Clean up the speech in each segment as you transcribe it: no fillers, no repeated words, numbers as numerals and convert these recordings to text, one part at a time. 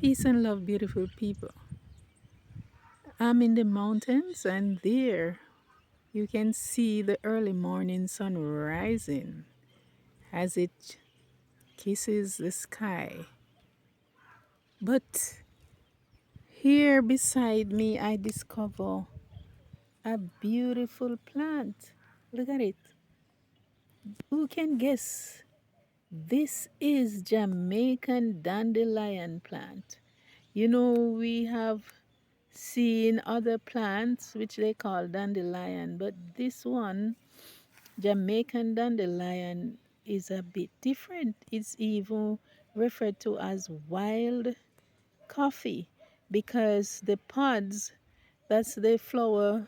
Peace and love, beautiful people. I'm in the mountains, and there you can see the early morning sun rising as it kisses the sky. But here beside me, I discover a beautiful plant. Look at it. Who can guess? This is Jamaican dandelion plant. You know, we have seen other plants which they call dandelion, but this one, Jamaican dandelion, is a bit different. It's even referred to as wild coffee because the pods, that's the flower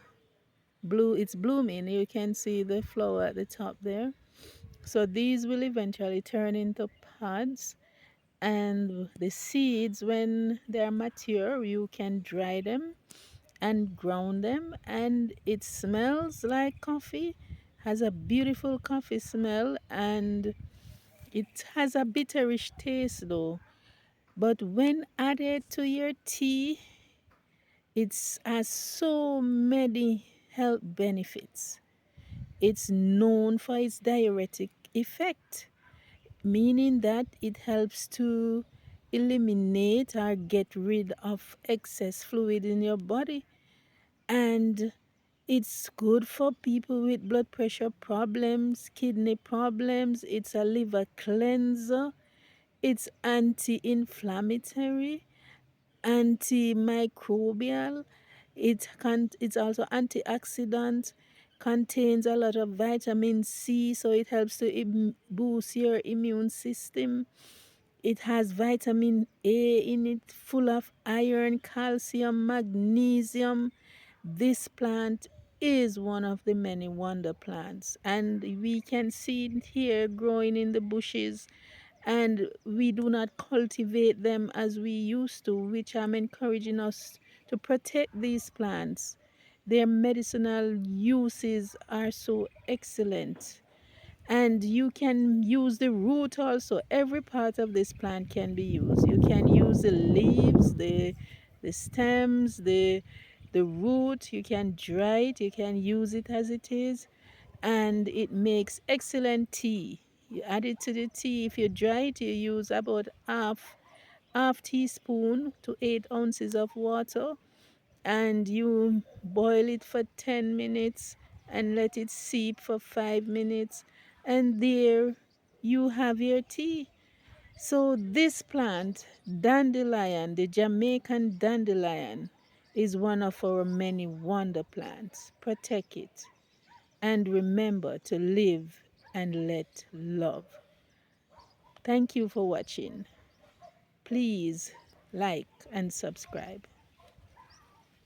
blue, it's blooming. You can see the flower at the top there. So these will eventually turn into pods, and the seeds, when they're mature, you can dry them and ground them, and it smells like coffee, has a beautiful coffee smell, and it has a bitterish taste though. But when added to your tea, it has so many health benefits. It's known for its diuretic effect, meaning that it helps to eliminate or get rid of excess fluid in your body. And it's good for people with blood pressure problems, kidney problems. It's a liver cleanser. It's anti-inflammatory, antimicrobial. It's also antioxidant, contains a lot of vitamin C, so it helps to boost your immune system. It has vitamin A in it, full of iron, calcium, magnesium. This plant is one of the many wonder plants, and we can see it here growing in the bushes, and we do not cultivate them as we used to, which I'm encouraging us to protect these plants. Their medicinal uses are so excellent, and you can use the root also. Every part of this plant can be used. You can use the leaves, the stems, the root. You can dry it, you can use it as it is, and it makes excellent tea. You add it to the tea. If you dry it, you use about half teaspoon to 8 ounces of water, and you boil it for 10 minutes and let it steep for 5 minutes, and there you have your tea. So this plant, dandelion, the Jamaican dandelion, is one of our many wonder plants. Protect it, and remember to live and let love. Thank you for watching. Please like and subscribe.